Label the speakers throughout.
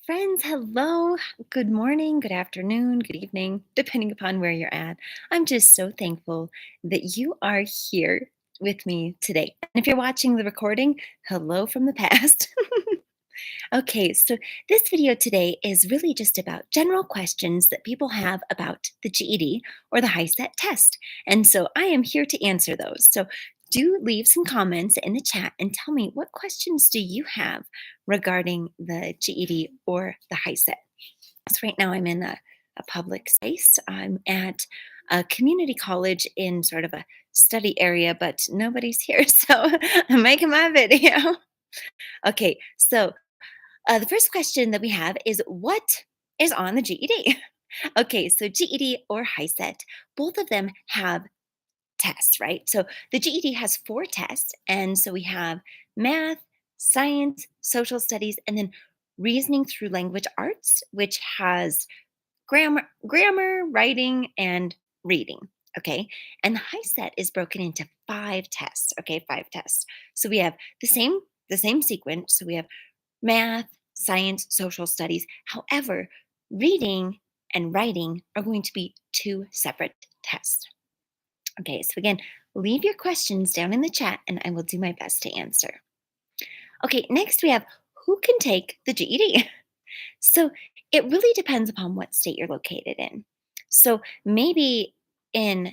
Speaker 1: Friends, hello. Good morning, good afternoon, good evening, depending upon where you're at. I'm just so thankful that you are here with me today. And if you're watching the recording, hello from the past. Okay, so this video today is really just about general questions that people have about the GED or the HiSET test. And so I am here to answer those. So do leave some comments in the chat and tell me what questions do you have regarding the GED or the HiSET. So right now I'm in a public space. I'm at a community college in sort of a study area, but nobody's here. So I'm making my video. Okay, so the first question that we have is what is on the GED? Okay, so GED or HiSET, both of them have tests, right? So the GED has four tests. And so we have math, science, social studies, and then reasoning through language arts, which has grammar, writing, and reading. Okay. And the HiSET is broken into five tests. Okay, five tests. So we have the same sequence. So we have math, science, social studies. However, reading and writing are going to be two separate tests. Okay, so again, leave your questions down in the chat and I will do my best to answer. Okay, next we have who can take the GED? So it really depends upon what state you're located in. So maybe in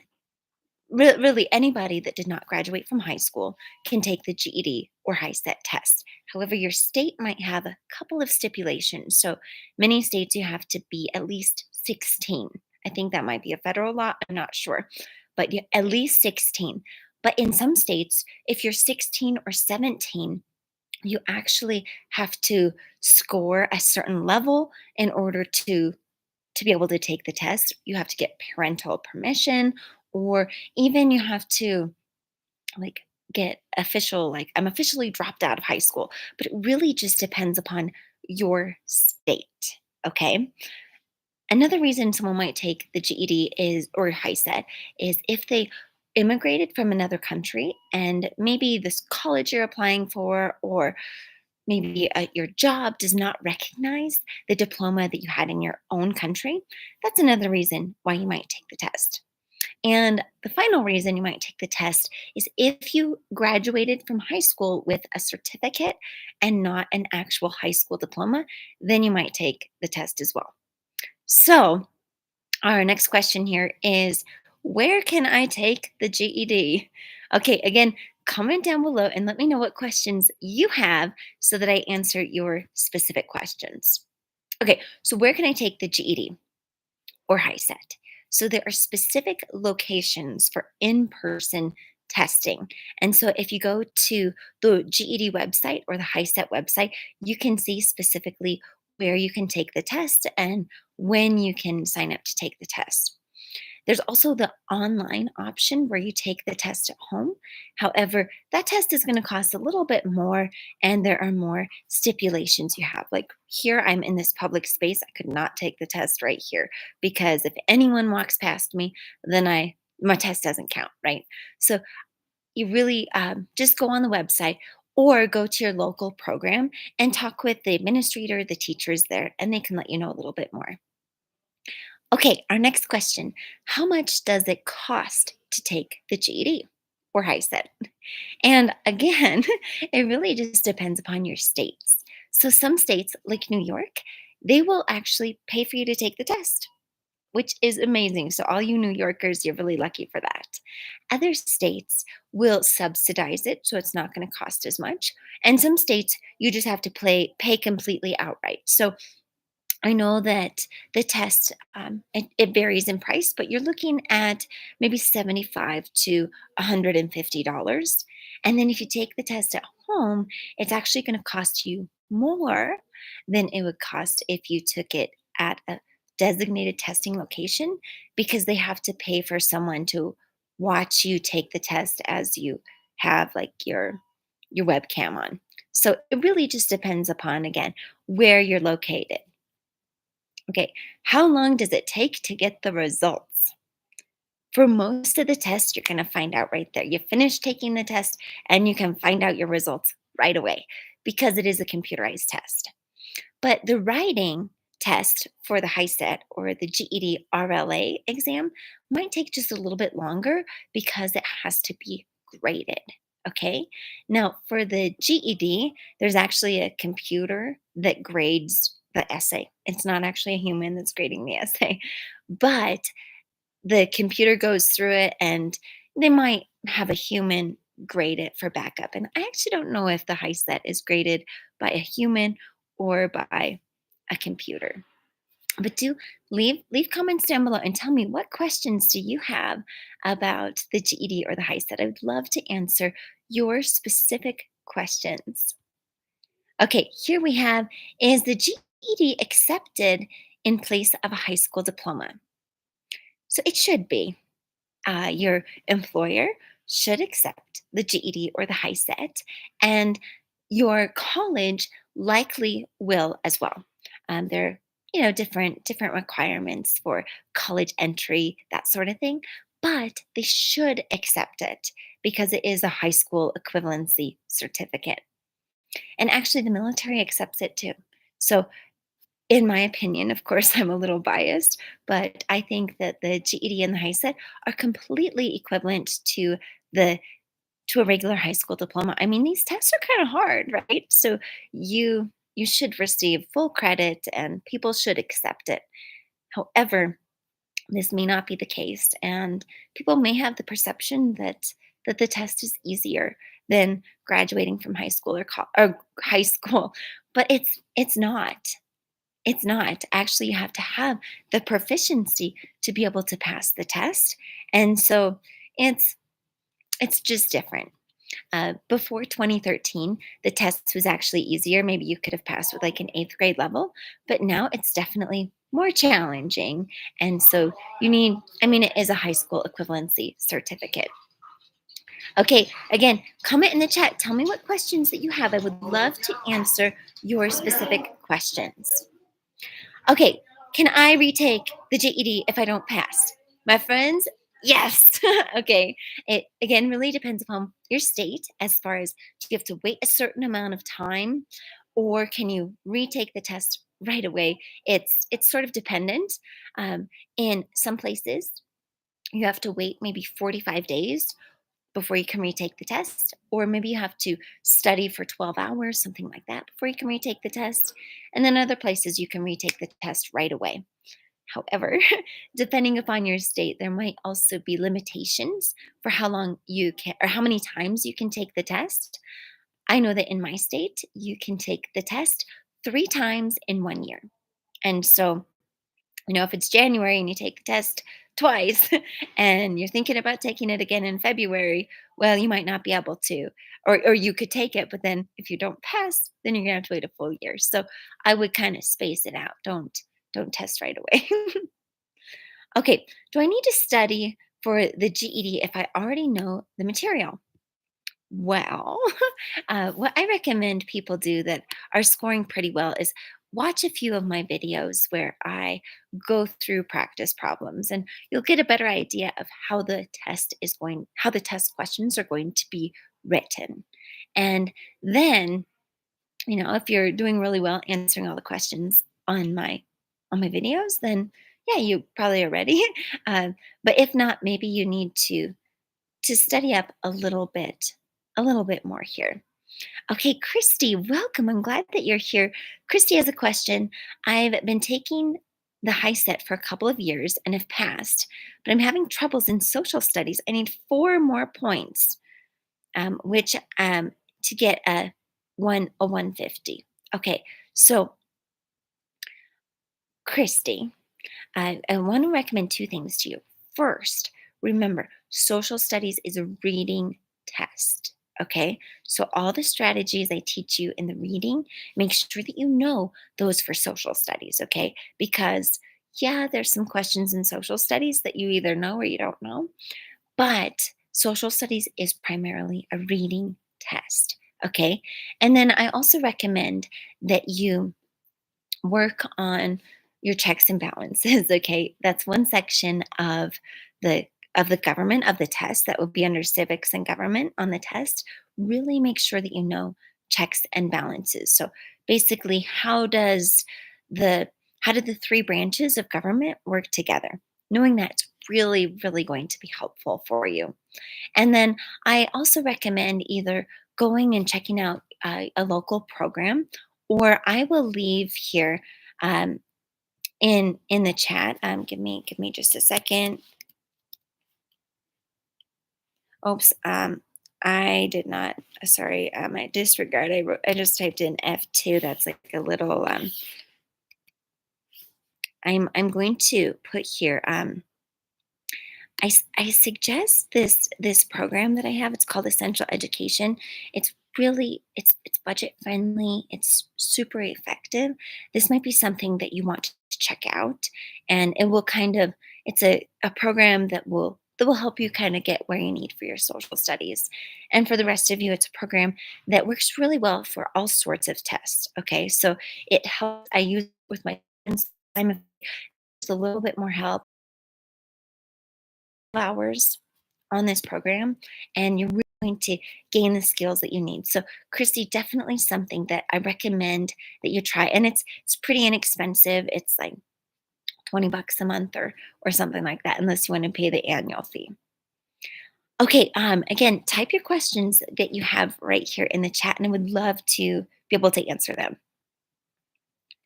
Speaker 1: really anybody that did not graduate from high school can take the GED or HiSET test. However, your state might have a couple of stipulations. So many states you have to be at least 16. I think that might be a federal law. I'm not sure, but at least 16. But in some states, if you're 16 or 17, you actually have to score a certain level in order to be able to take the test. You have to get parental permission, or even you have to like get official, like I'm officially dropped out of high school. But it really just depends upon your state. Okay. Another reason someone might take the GED is or HiSET is if they immigrated from another country and maybe this college you're applying for or maybe your job does not recognize the diploma that you had in your own country. That's another reason why you might take the test. And the final reason you might take the test is if you graduated from high school with a certificate and not an actual high school diploma, then you might take the test as well. So, our next question here is where can I take the GED? Okay, again, comment down below and let me know what questions you have so that I answer your specific questions. Okay, so where can I take the GED or HiSET? So there are specific locations for in-person testing. And so if you go to the GED website or the HiSET website, you can see specifically where you can take the test and when you can sign up to take the test. There's also the online option where you take the test at home. However, that test is going to cost a little bit more and there are more stipulations you have. Like here, I'm in this public space. I could not take the test right here because if anyone walks past me, then my test doesn't count, right? So you really just go on the website or go to your local program and talk with the administrator, the teachers there, and they can let you know a little bit more. Okay, our next question. How much does it cost to take the GED or HiSET? And again, it really just depends upon your states. So some states, like New York, they will actually pay for you to take the test, which is amazing. So all you New Yorkers, you're really lucky for that. Other states will subsidize it, so it's not going to cost as much. And some states, you just have to pay completely outright. So I know that the test it varies in price, but you're looking at maybe 75 to $150. And then if you take the test at home, it's actually going to cost you more than it would cost if you took it at a designated testing location because they have to pay for someone to watch you take the test as you have like your webcam on. So it really just depends upon again where you're located. Okay, how long does it take to get the results? For most of the tests, you're going to find out right there. You finish taking the test and you can find out your results right away because it is a computerized test. But the writing test for the HiSET or the GED RLA exam might take just a little bit longer because it has to be graded. Okay. Now, for the GED, there's actually a computer that grades the essay. It's not actually a human that's grading the essay, but the computer goes through it and they might have a human grade it for backup. And I actually don't know if the HiSET is graded by a human or by a computer. But do leave comments down below and tell me, what questions do you have about the GED or the HiSET? I would love to answer your specific questions. Okay, here we have, is the GED accepted in place of a high school diploma? So it should be. Your employer should accept the GED or the HiSET, and your college likely will as well. There are, different requirements for college entry, that sort of thing, but they should accept it because it is a high school equivalency certificate. And actually, the military accepts it too. So in my opinion, of course, I'm a little biased, but I think that the GED and the HiSET are completely equivalent the to a regular high school diploma. I mean, these tests are kind of hard, right? So you should receive full credit and people should accept it. However, this may not be the case, and people may have the perception that the test is easier than graduating from high school or high school, but it's not. It's not. Actually, you have to have the proficiency to be able to pass the test. And so it's it's just different. Before 2013, the test was actually easier. Maybe you could have passed with like an eighth grade level, but now it's definitely more challenging. And so I mean, it is a high school equivalency certificate. Okay, again, comment in the chat. Tell me what questions that you have. I would love to answer your specific questions. Okay, can I retake the GED if I don't pass? My friends, yes. Okay. It again really depends upon your state as far as, do you have to wait a certain amount of time or can you retake the test right away? It's sort of dependent. In some places, you have to wait maybe 45 days before you can retake the test, or maybe you have to study for 12 hours, something like that, before you can retake the test. And then other places you can retake the test right away. However, depending upon your state, there might also be limitations for how long you can or how many times you can take the test. I know that in my state, you can take the test 3 times in 1 year. And so, if it's January and you take the test twice and you're thinking about taking it again in February, well, you might not be able to, or you could take it, but then if you don't pass, then you're gonna have to wait a full year. So I would kind of space it out. Don't test right away. Okay, do I need to study for the GED if I already know the material? Well, what I recommend people do that are scoring pretty well is watch a few of my videos where I go through practice problems, and you'll get a better idea of how the test questions are going to be written. And then, if you're doing really well answering all the questions on my videos, then yeah, you probably are ready. Uh, but if not, maybe you need to study up a little bit more here. Okay, Christy, welcome. I'm glad that you're here. Christy has a question. I've been taking the HiSET for a couple of years and have passed, but I'm having troubles in social studies. I need 4 more points, which to get a 150. Okay, so Christy, I want to recommend two things to you. First, remember, social studies is a reading test. Okay, so all the strategies I teach you in the reading, make sure that you know those for social studies. Okay, because yeah, there's some questions in social studies that you either know or you don't know, but social studies is primarily a reading test. Okay, and then I also recommend that you work on your checks and balances. Okay, that's one section the the government of the test that would be under civics and government on the test. Really make sure that you know checks and balances. So basically, the how do the three branches of government work together? Knowing that it's really, really going to be helpful for you. And then I also recommend either going and checking out a local program, or I will leave here um, in the chat. Give me just a second. Oops. I did not. Sorry. I disregard. I just typed in F2. That's like a little. I'm going to put here. I suggest this program that I have. It's called Essential Education. It's really it's budget friendly. It's super effective. This might be something that you want to check out, and it will kind of it's a program that will help you kind of get where you need for your social studies. And for the rest of you, it's a program that works really well for all sorts of tests. Okay, so it helps. I use it with my students. I'm just a little bit more help hours on this program, and you're really going to gain the skills that you need. So, Christy, definitely something that I recommend that you try. And it's pretty inexpensive. It's like 20 bucks a month or something like that, unless you want to pay the annual fee. Okay, again, type your questions that you have right here in the chat, and I would love to be able to answer them.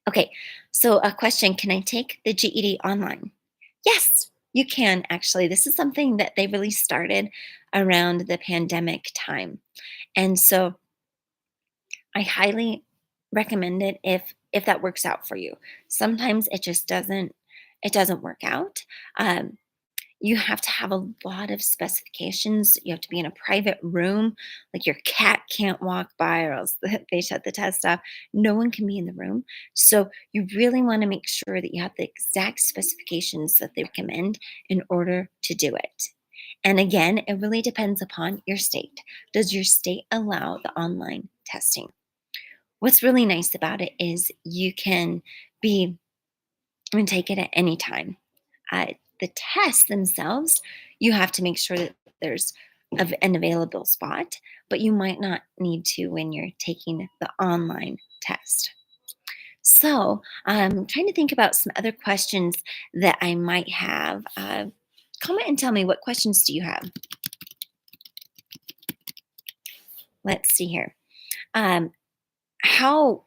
Speaker 1: Okay, so a question: can I take the GED online? Yes, you can actually. This is something that they really started around the pandemic time. And so I highly recommend it if that works out for you. Sometimes it doesn't work out. Um, you have to have a lot of specifications. You have to be in a private room. Like your cat can't walk by or else they shut the test off. No one can be in the room. So you really want to make sure that you have the exact specifications that they recommend in order to do it. And again, it really depends upon your state. Does your state allow the online testing? What's really nice about it is you can be and take it at any time. The tests themselves, you have to make sure that there's an available spot, but you might not need to when you're taking the online test. So I'm trying to think about some other questions that I might have. Comment and tell me, what questions do you have? Let's see here. Um, how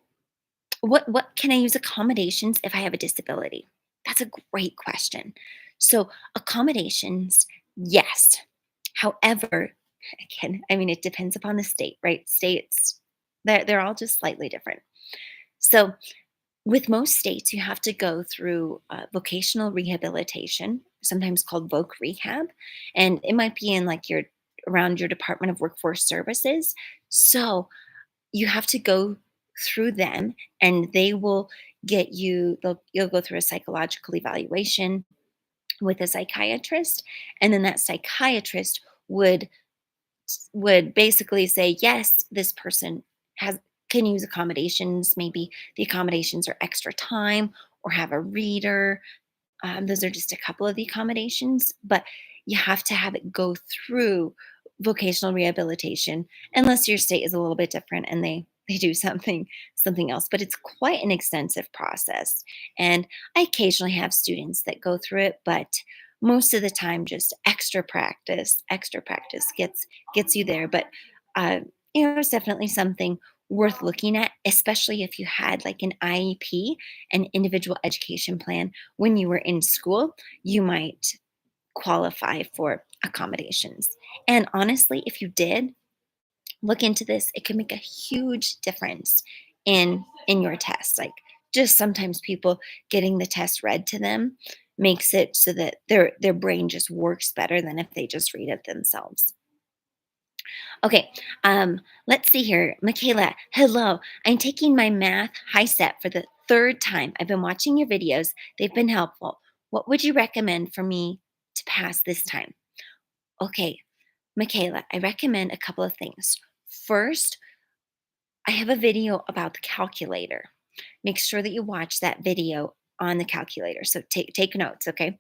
Speaker 1: what can I use accommodations if I have a disability? That's a great question. So accommodations, yes. However, again, I mean, it depends upon the state, right? States, they're all just slightly different. So with most states, you have to go through vocational rehabilitation, sometimes called voc rehab, and it might be in like your around your Department of Workforce Services. So you have to go through them, and you'll go through a psychological evaluation with a psychiatrist, and then that psychiatrist would basically say, yes, this person has can use accommodations. Maybe the accommodations are extra time or have a reader. Those are just a couple of the accommodations, but you have to have it go through vocational rehabilitation, unless your state is a little bit different and they do something else. But it's quite an extensive process, and I occasionally have students that go through it, but most of the time, just extra practice gets you there. But uh, it's definitely something worth looking at, especially if you had like an IEP, an individual education plan when you were in school. You might qualify for accommodations. And honestly, if you did look into this, it could make a huge difference in your test. Like, just sometimes people getting the test read to them makes it so that their brain just works better than if they just read it themselves. Okay, let's see here. Michaela, hello. I'm taking my math HiSET for the third time. I've been watching your videos, they've been helpful. What would you recommend for me to pass this time? Okay, Michaela, I recommend a couple of things. First, I have a video about the calculator. Make sure that you watch that video on the calculator. So take notes, okay?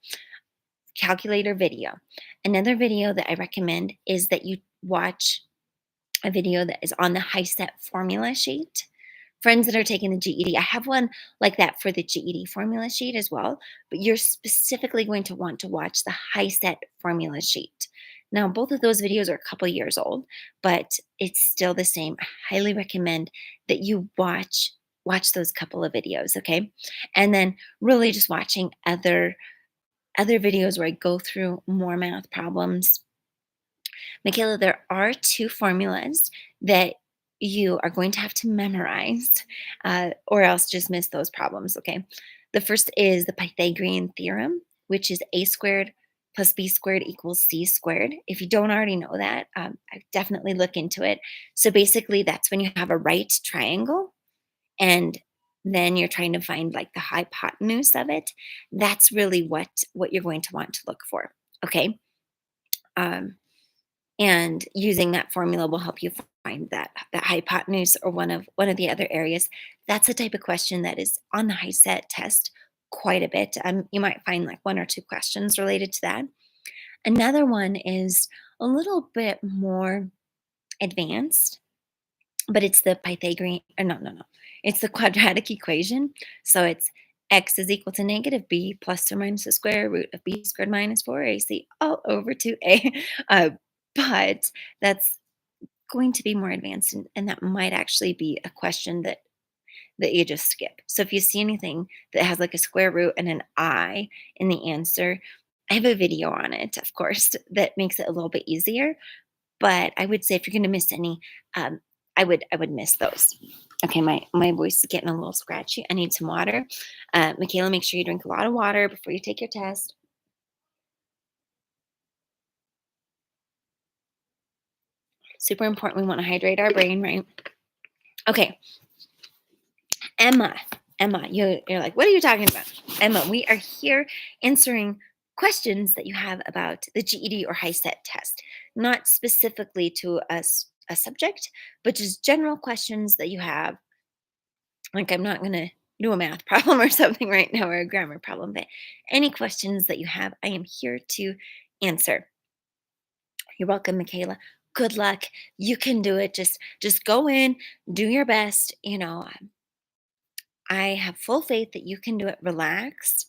Speaker 1: Calculator video. Another video that I recommend is that you watch a video that is on the HiSET formula sheet. Friends that are taking the GED, I have one like that for the GED formula sheet as well, but you're specifically going to want to watch the HiSET formula sheet. Now, both of those videos are a couple years old, but it's still the same. I highly recommend that you watch those couple of videos, okay? And then really just watching other videos where I go through more math problems. Michaela, there are two formulas that you are going to have to memorize, or else just miss those problems, okay? The first is the Pythagorean theorem, which is a squared plus b squared equals c squared. If you don't already know that, I definitely look into it. So basically, that's when you have a right triangle and then you're trying to find like the hypotenuse of it. That's really what you're going to want to look for, okay? Um, and using that formula will help you find that hypotenuse or one of the other areas. That's a type of question that is on the HiSET test quite a bit. You might find like one or two questions related to that. Another one is a little bit more advanced, but it's the Pythagorean, no. It's the quadratic equation. So it's x is equal to negative b plus or minus the square root of b squared minus 4ac all over 2a. Uh, but that's going to be more advanced, and that might actually be a question that you just skip. So if you see anything that has like a square root and an I in the answer, I have a video on it, of course, that makes it a little bit easier. But I would say if you're going to miss any, um, I would miss those. Okay, my voice is getting a little scratchy. I need some water. Michaela, make sure you drink a lot of water before you take your test. Super important. We want to hydrate our brain, right? Okay, Emma. Emma, you're like, what are you talking about? Emma, we are here answering questions that you have about the GED or HiSET test, not specifically to a subject, but just general questions that you have. Like, I'm not going to do a math problem or something right now or a grammar problem, but any questions that you have, I am here to answer. You're welcome, Michaela. Good luck. You can do it. Just go in, do your best. I have full faith that you can do it. Relax.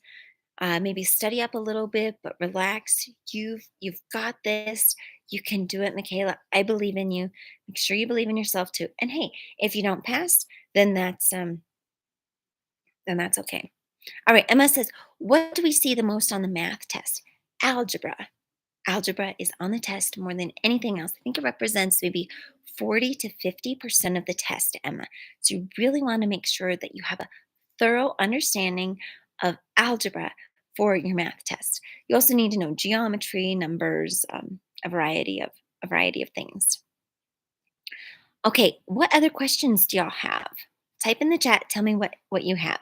Speaker 1: Maybe study up a little bit, but relax. You've got this. You can do it, Michaela. I believe in you. Make sure you believe in yourself too. And hey, if you don't pass, then that's okay. All right, Emma says, what do we see the most on the math test? Algebra. Algebra is on the test more than anything else. I think it represents maybe 40 to 50% of the test, Emma. So you really want to make sure that you have a thorough understanding of algebra for your math test. You also need to know geometry, numbers, a variety of things. Okay, what other questions do y'all have? Type in the chat. Tell me what you have.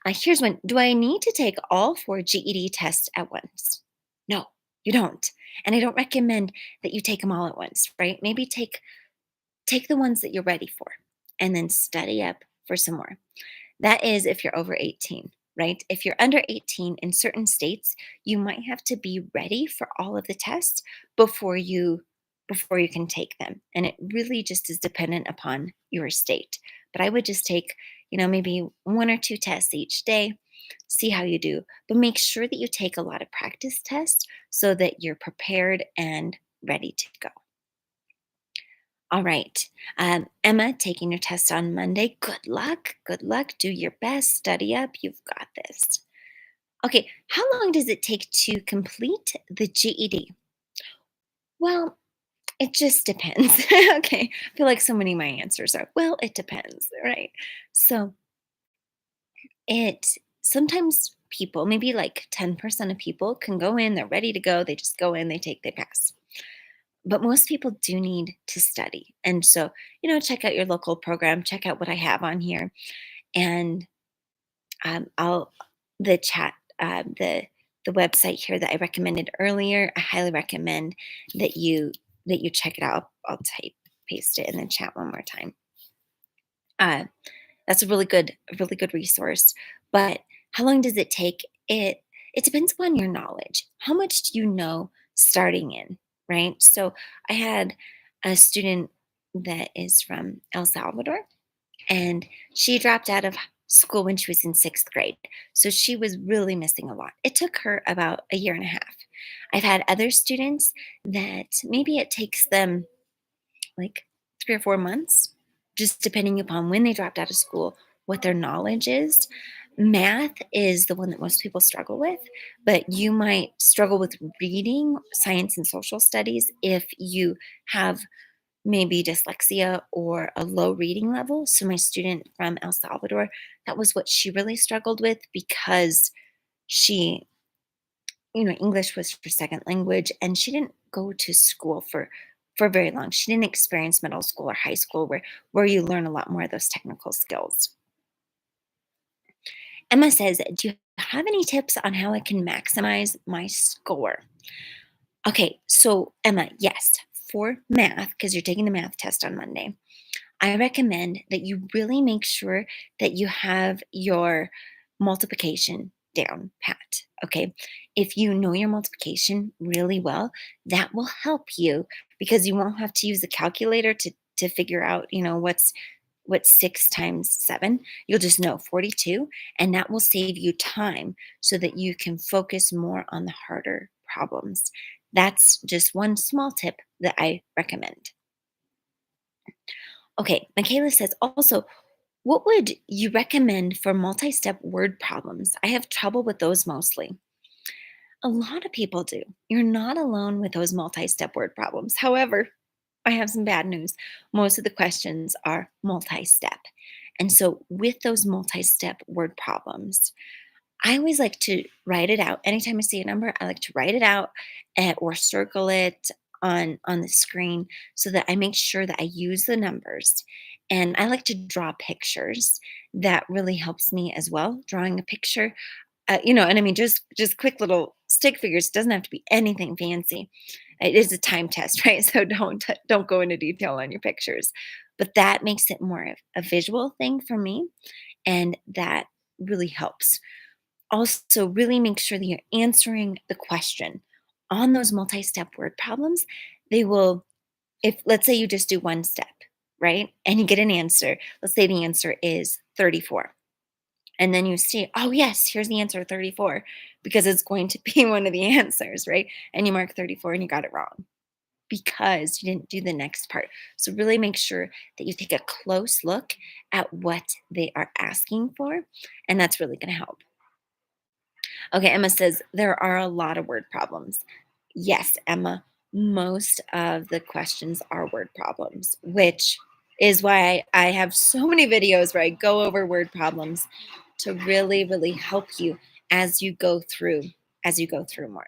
Speaker 1: Here's one. Do I need to take all four GED tests at once? No, you don't. And I don't recommend that you take them all at once, right? Maybe take the ones that you're ready for and then study up for some more. That is if you're over 18, right? If you're under 18 in certain states, you might have to be ready for all of the tests before you can take them. And it really just is dependent upon your state. But I would just take, maybe one or two tests each day, see how you do. But make sure that you take a lot of practice tests so that you're prepared and ready to go. All right. Emma, taking your test on Monday. Good luck. Good luck. Do your best. Study up. You've got this. Okay. How long does it take to complete the GED? Well, it just depends. Okay. I feel like so many of my answers are, well, it depends, right? So it sometimes people, maybe like 10% of people can go in, they're ready to go, they just go in, they pass. But most people do need to study. And so, check out your local program, check out what I have on here. And I'll the chat, the website here that I recommended earlier. I highly recommend that you check it out. I'll paste it in the chat one more time. That's a really good resource. But how long does it take? It depends upon your knowledge. How much do you know starting in, right? So I had a student that is from El Salvador, and she dropped out of school when she was in sixth grade. So she was really missing a lot. It took her about a year and a half. I've had other students that maybe it takes them like 3 or 4 months, just depending upon when they dropped out of school, what their knowledge is. Math is the one that most people struggle with, but you might struggle with reading, science, and social studies if you have maybe dyslexia or a low reading level. So, my student from El Salvador, that was what she really struggled with because she English was her second language, and she didn't go to school for very long. She didn't experience middle school or high school where you learn a lot more of those technical skills. Emma says, "Do you have any tips on how I can maximize my score?" Okay, so Emma, yes, for math, because you're taking the math test on Monday, I recommend that you really make sure that you have your multiplication down pat. Okay. If you know your multiplication really well, that will help you because you won't have to use the calculator to figure out, what's 6 times 7. You'll just know 42, and that will save you time so that you can focus more on the harder problems. That's just one small tip that I recommend. Okay, Michaela says also, what would you recommend for multi step word problems? I have trouble with those mostly. A lot of people do. You're not alone with those multi step word problems. However, I have some bad news. Most of the questions are multi step. And so, with those multi step word problems, I always like to write it out. Anytime I see a number, I like to write it out or circle it on the screen so that I make sure that I use the numbers. And I like to draw pictures. That really helps me as well. Drawing a picture, and I mean just quick little stick figures. Doesn't have to be anything fancy. It is a time test, right? So don't go into detail on your pictures. But that makes it more of a visual thing for me, and that really helps. Also, really make sure that you're answering the question. On those multi-step word problems, they will, if let's say you just do one step, right? And you get an answer. Let's say the answer is 34. And then you see, oh, yes, here's the answer 34, because it's going to be one of the answers, right? And you mark 34 and you got it wrong because you didn't do the next part. So, really make sure that you take a close look at what they are asking for. And that's really going to help. Okay, Emma says there are a lot of word problems. Yes, Emma, most of the questions are word problems, which is why I have so many videos where I go over word problems to really, really help you as you go through more.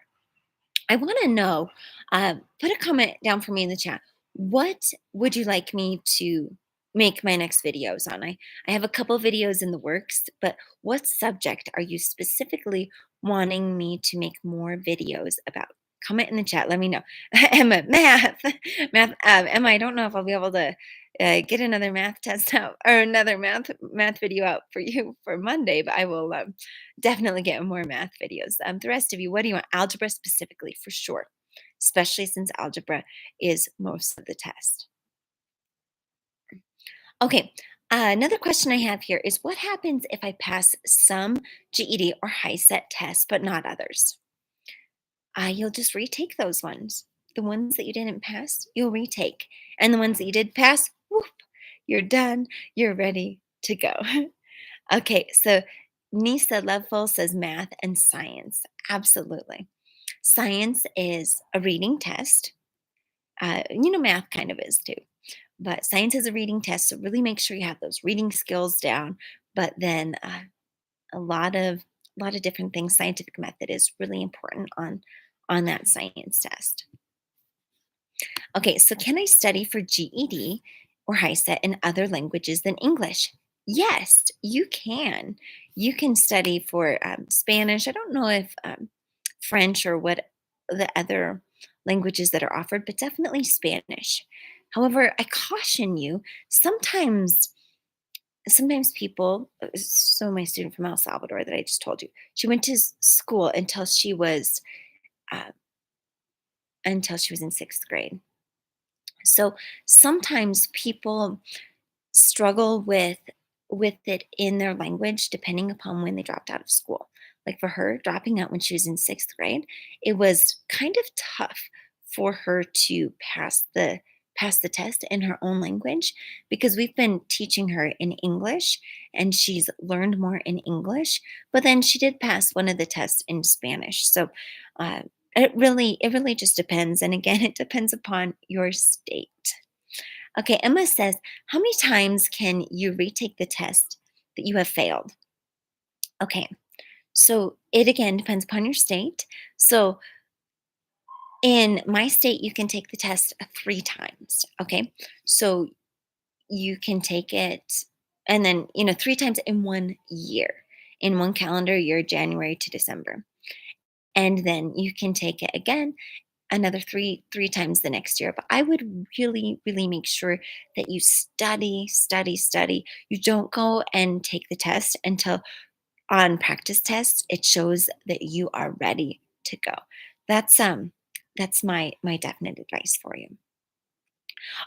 Speaker 1: I want to know, put a comment down for me in the chat. What would you like me to make my next videos on? I have a couple videos in the works, but what subject are you specifically wanting me to make more videos about? Comment in the chat. Let me know. Emma, math, math. Emma, I don't know if I'll be able to get another math test out or another math video out for you for Monday, but I will definitely get more math videos. The rest of you, what do you want? Algebra specifically, for sure, especially since algebra is most of the test. Okay, another question I have here is what happens if I pass some GED or HiSET tests, but not others? You'll just retake those ones. The ones that you didn't pass, you'll retake. And the ones that you did pass, whoop, you're done. You're ready to go. Okay, so Nisa Loveful says math and science. Absolutely. Science is a reading test. Math kind of is too. But science is a reading test, so really make sure you have those reading skills down. But then a lot of different things. Scientific method is really important on that science test. Okay, so can I study for GED or HiSET in other languages than English? Yes, you can. You can study for Spanish. I don't know if French or what the other languages that are offered, but definitely Spanish. However, I caution you, sometimes people, so my student from El Salvador that I just told you, she went to school uh, until she was in sixth grade. So sometimes people struggle with it in their language depending upon when they dropped out of school. Like for her, dropping out when she was in 6th grade, it was kind of tough for her to pass the test in her own language because we've been teaching her in English and she's learned more in English, but then she did pass one of the tests in Spanish. So uh, it really just depends, and again, it depends upon your state. Okay, Emma says, how many times can you retake the test that you have failed? Okay, so it again depends upon your state. So in my state, you can take the test 3 times. Okay, so you can take it, and then, 3 times in 1 year, in one calendar year, January to December. And then you can take it again another three times the next year. But I would really make sure that you study. You don't go and take the test until on practice tests it shows that you are ready to go. That's my definite advice for you.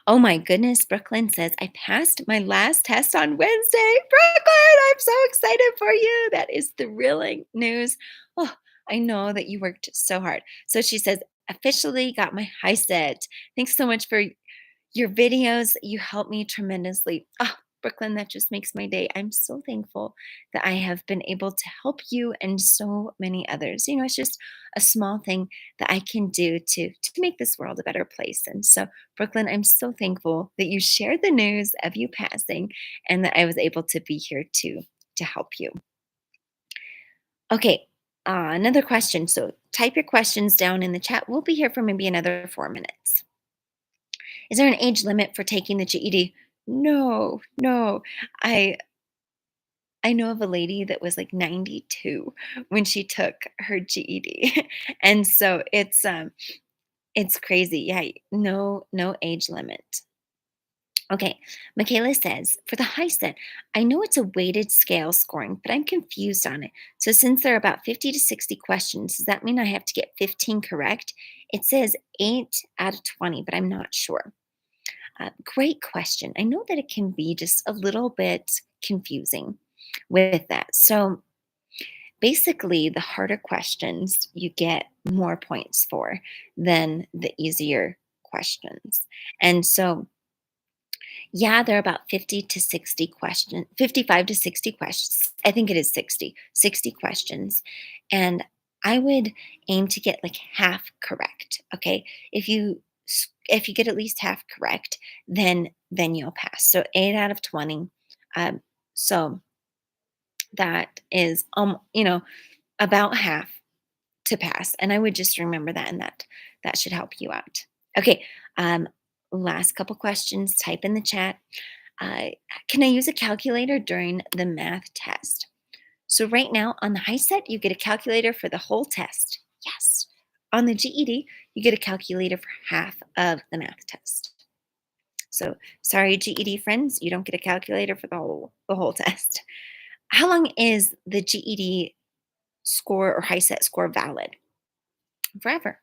Speaker 1: Oh my goodness, Brooklyn says, I passed my last test on Wednesday. Brooklyn, I'm so excited for you. That is thrilling news. Oh, I know that you worked so hard. So she says, officially got my HiSET. Thanks so much for your videos. You help me tremendously. Ah, Brooklyn, that just makes my day. I'm so thankful that I have been able to help you and so many others. It's just a small thing that I can do to make this world a better place. And so, Brooklyn, I'm so thankful that you shared the news of you passing and that I was able to be here to help you. Okay, another question. So type your questions down in the chat. We'll be here for maybe another 4 minutes. Is there an age limit for taking the GED? No, no. I I know of a lady that was like 92 when she took her GED. And so it's crazy. Yeah, no age limit. Okay, Michaela says, for the high set, I know it's a weighted scale scoring, but I'm confused on it. So since there are about 50 to 60 questions, does that mean I have to get 15 correct? It says 8 out of 20, but I'm not sure. Great question. I know that it can be just a little bit confusing with that. So basically, the harder questions you get more points for than the easier questions. And so, yeah, there are about 50 to 60 questions, 55 to 60 questions. I think it is 60 questions. And I would aim to get like half correct. Okay. If you get at least half correct, then you'll pass. So 8 out of 20. Um, so that is about half to pass. And I would just remember that, and that should help you out. Okay. Um, Last couple questions. Type in the chat. Uh, can I use a calculator during the math test? So right now on the high set, you get a calculator for the whole test. Yes. On the GED, you get a calculator for half of the math test. So sorry, GED friends, you don't get a calculator for the whole test. How long is the GED score or high set score valid? Forever.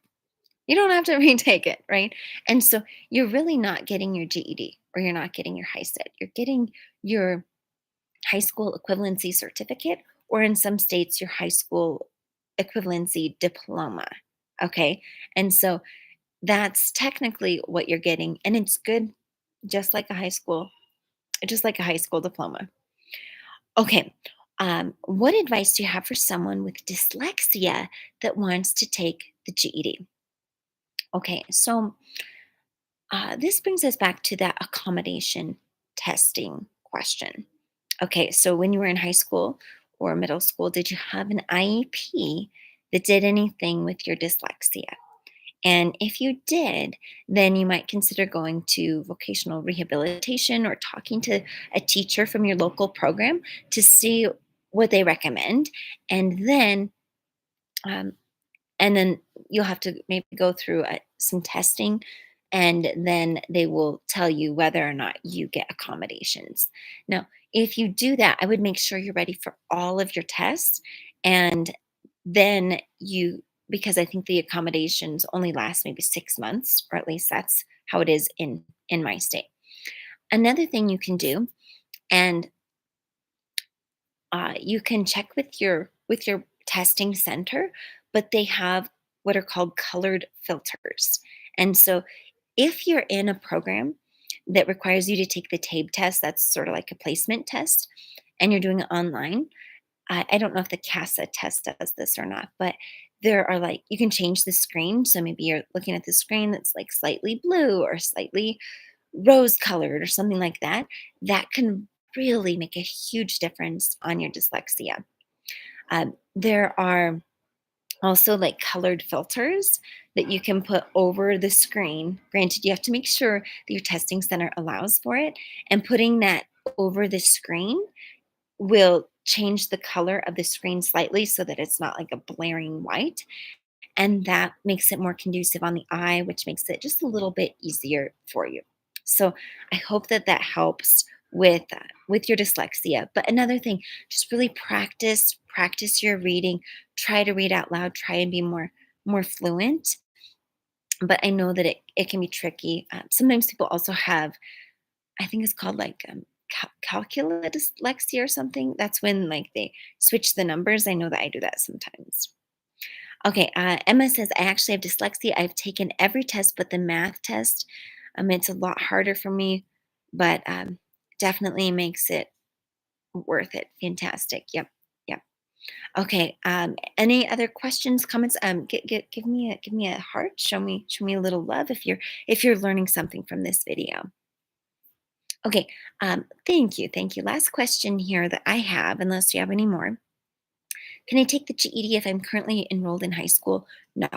Speaker 1: You don't have to retake it, right? And so you're really not getting your GED or you're not getting your high set. You're getting your high school equivalency certificate, or in some states, your high school equivalency diploma. Okay. And so that's technically what you're getting. And it's good, just like a high school, just like a high school diploma. Okay. What advice do you have for someone with dyslexia that wants to take the GED? Okay. So this brings us back to that accommodation testing question. Okay, so when you were in high school or middle school, did you have an IEP that did anything with your dyslexia? And if you did, then you might consider going to vocational rehabilitation or talking to a teacher from your local program to see what they recommend. And then um, and then you'll have to maybe go through some testing, and then they will tell you whether or not you get accommodations. Now, if you do that, I would make sure you're ready for all of your tests, and then you, because I think the accommodations only last maybe 6 months, or at least how it is in my state. Another thing you can do, and you can check with your testing center, but they have what are called colored filters. And so if you're in a program that requires you to take the TABE test, that's sort of like a placement test, and you're doing it online, I don't know if the CASA test does this or not, but there are like, you can change the screen. So maybe you're looking at the screen that's like slightly blue or slightly rose colored or something like that. That can really make a huge difference on your dyslexia. There are also like colored filters that you can put over the screen. Granted, you have to make sure that your testing center allows for it, and putting that over the screen will change the color of the screen slightly so that it's not like a blaring white. And that makes it more conducive on the eye, which makes it just a little bit easier for you. So I hope that that helps with your dyslexia. But another thing, just really practice your reading. Try to read out loud. Try and be more fluent. But I know that it can be tricky. Sometimes people also have, I think it's called like calcula dyslexia or something. That's when like they switch the numbers. I know that I do that sometimes. Okay, Emma says, I actually have dyslexia. I've taken every test but the math test. It's a lot harder for me, but definitely makes it worth it. Fantastic. Yep. Yep. Okay. Any other questions, comments? Give me a heart. Show me a little love if you're learning something from this video. Okay. Thank you. Last question here that I have, unless you have any more. Can I take the GED if I'm currently enrolled in high school? No.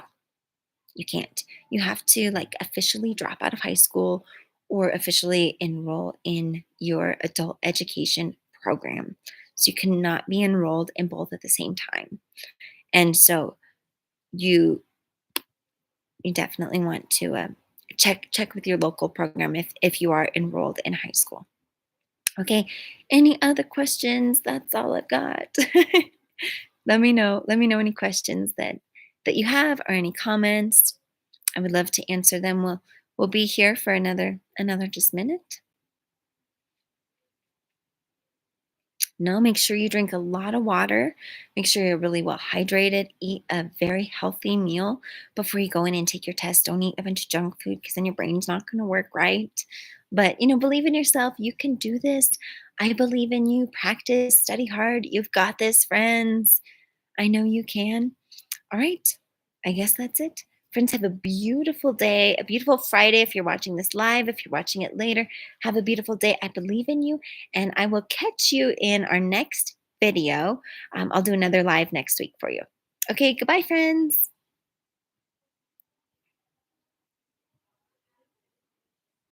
Speaker 1: You can't. You have to like officially drop out of high school or officially enroll in your adult education program. So you cannot be enrolled in both at the same time. And so you you definitely want to check with your local program if you are enrolled in high school. Okay. Any other questions? That's all I've got. Let me know. Let me know any questions that you have or any comments. I would love to answer them. We'll be here for another just minute. No, make sure you drink a lot of water. Make sure you're really well hydrated. Eat a very healthy meal before you go in and take your test. Don't eat a bunch of junk food because then your brain's not going to work right. But believe in yourself. You can do this. I believe in you. Practice, study hard. You've got this, friends. I know you can. All right. I guess that's it. Friends, have a beautiful day, a beautiful Friday if you're watching this live. If you're watching it later, have a beautiful day. I believe in you, and I will catch you in our next video. I'll do another live next week for you. Okay, goodbye, friends.